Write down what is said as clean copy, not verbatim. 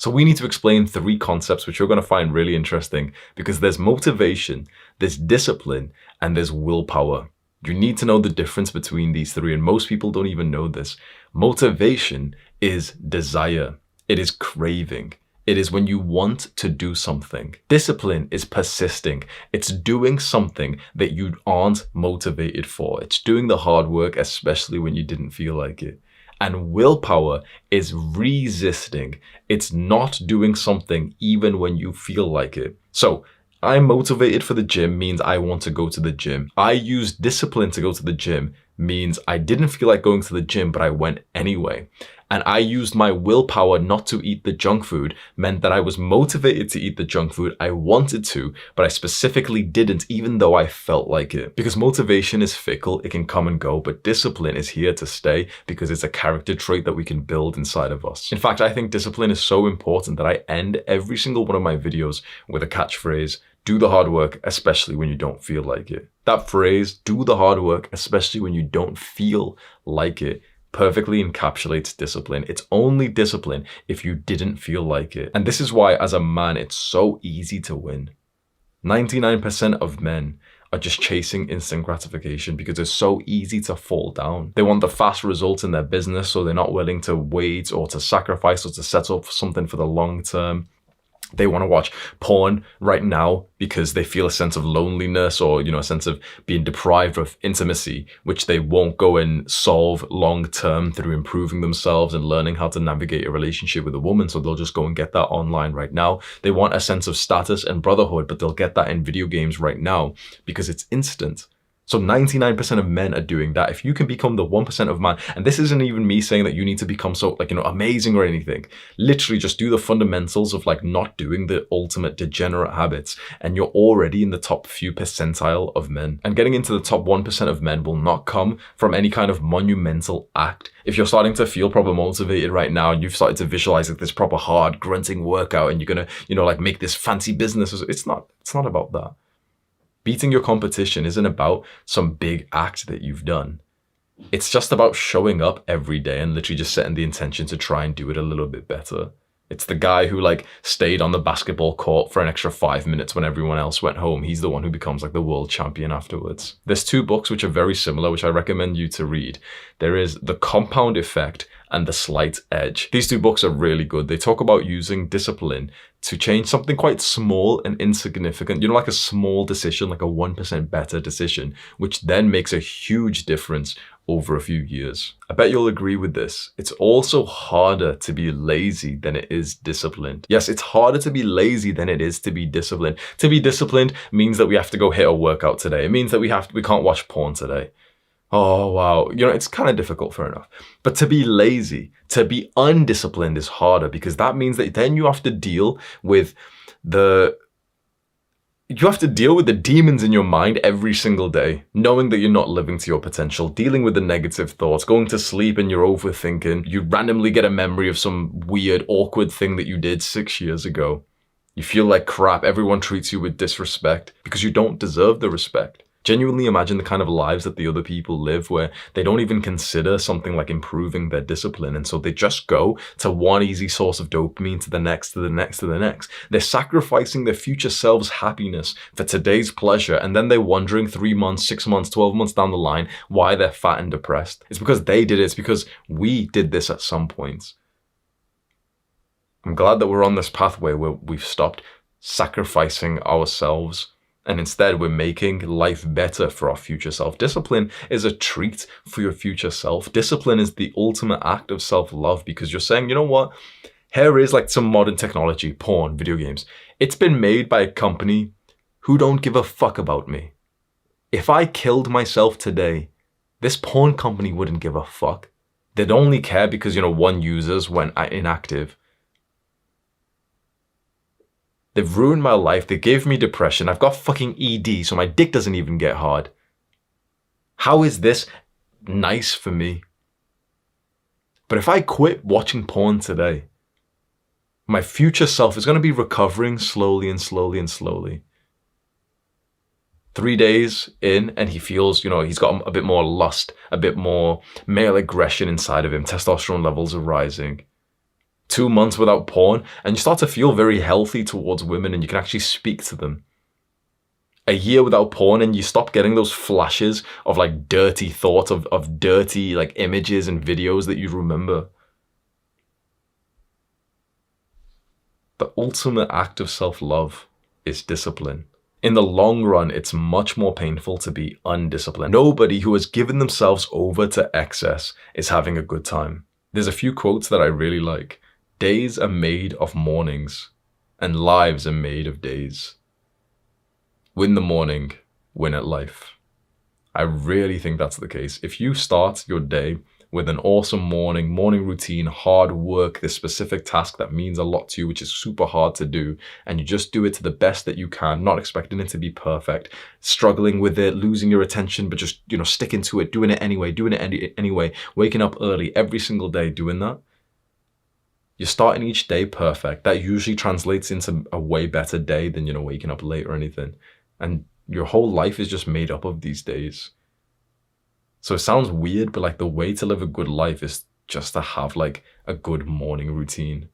So we need to explain 3 concepts which you're going to find really interesting, because there's motivation, there's discipline, and there's willpower. You need to know the difference between these 3, and most people don't even know this. Motivation is desire. It is craving. It is when you want to do something. Discipline is persisting. It's doing something that you aren't motivated for. It's doing the hard work, especially when you didn't feel like it. And willpower is resisting. It's not doing something even when you feel like it. So I'm motivated for the gym means I want to go to the gym. I use discipline to go to the gym means I didn't feel like going to the gym, but I went anyway. And I used my willpower not to eat the junk food, meant that I was motivated to eat the junk food. I wanted to, but I specifically didn't, even though I felt like it. Because motivation is fickle, it can come and go, but discipline is here to stay because it's a character trait that we can build inside of us. In fact, I think discipline is so important that I end every single one of my videos with a catchphrase: do the hard work, especially when you don't feel like it. That phrase, do the hard work, especially when you don't feel like it, perfectly encapsulates discipline. It's only discipline if you didn't feel like it. And this is why, as a man, it's so easy to win. 99% of men are just chasing instant gratification because it's so easy to fall down. They want the fast results in their business, so they're not willing to wait or to sacrifice or to set up something for the long term. They want to watch porn right now because they feel a sense of loneliness or, a sense of being deprived of intimacy, which they won't go and solve long term through improving themselves and learning how to navigate a relationship with a woman. So they'll just go and get that online right now. They want a sense of status and brotherhood, but they'll get that in video games right now because it's instant. So 99% of men are doing that. If you can become the 1% of man, and this isn't even me saying that you need to become so amazing or anything. Literally just do the fundamentals of not doing the ultimate degenerate habits, and you're already in the top few percentile of men. And getting into the top 1% of men will not come from any kind of monumental act. If you're starting to feel proper motivated right now, and you've started to visualize this proper hard grunting workout, and you're gonna, make this fancy business, it's not about that. Beating your competition isn't about some big act that you've done. It's just about showing up every day and literally just setting the intention to try and do it a little bit better. It's the guy who stayed on the basketball court for an extra 5 minutes when everyone else went home. He's the one who becomes the world champion afterwards. There's 2 books which are very similar, which I recommend you to read. There is The Compound Effect and The Slight Edge. These 2 books are really good. They talk about using discipline to change something quite small and insignificant, like a small decision, like a 1% better decision, which then makes a huge difference over a few years. I bet you'll agree with this. It's also harder to be lazy than it is disciplined. Yes, it's harder to be lazy than it is to be disciplined. To be disciplined means that we have to go hit a workout today. It means that we can't watch porn today. Oh, wow. It's kind of difficult, fair enough. But to be lazy, to be undisciplined is harder, because that means that then you have to deal with the demons in your mind every single day, knowing that you're not living to your potential, dealing with the negative thoughts, going to sleep and you're overthinking. You randomly get a memory of some weird, awkward thing that you did 6 years ago. You feel like crap. Everyone treats you with disrespect because you don't deserve the respect. Genuinely imagine the kind of lives that the other people live where they don't even consider something like improving their discipline. And so they just go to one easy source of dopamine to the next, to the next, to the next. They're sacrificing their future selves' happiness for today's pleasure. And then they're wondering 3 months, 6 months, 12 months down the line why they're fat and depressed. It's because they did it. It's because we did this at some point. I'm glad that we're on this pathway where we've stopped sacrificing ourselves, and instead we're making life better for our future self. Discipline is a treat for your future self. Discipline is the ultimate act of self-love, because you're saying, you know what? Here is some modern technology, porn, video games. It's been made by a company who don't give a fuck about me. If I killed myself today, this porn company wouldn't give a fuck. They'd only care because, one user's went inactive. They've ruined my life. They gave me depression. I've got fucking ED, so my dick doesn't even get hard. How is this nice for me? But if I quit watching porn today, my future self is going to be recovering slowly and slowly and slowly. 3 days in, and he feels, he's got a bit more lust, a bit more male aggression inside of him. Testosterone levels are rising. 2 months without porn, and you start to feel very healthy towards women and you can actually speak to them. A year without porn and you stop getting those flashes of like dirty thoughts, of dirty like images and videos that you remember. The ultimate act of self-love is discipline. In the long run, it's much more painful to be undisciplined. Nobody who has given themselves over to excess is having a good time. There's a few quotes that I really like. Days are made of mornings, and lives are made of days. Win the morning, win at life. I really think that's the case. If you start your day with an awesome morning routine, hard work, this specific task that means a lot to you, which is super hard to do, and you just do it to the best that you can, not expecting it to be perfect, struggling with it, losing your attention, but just, sticking to it, doing it anyway, waking up early every single day, doing that. You're starting each day perfect. That usually translates into a way better day than, waking up late or anything. And your whole life is just made up of these days. So it sounds weird, but like the way to live a good life is just to have like a good morning routine.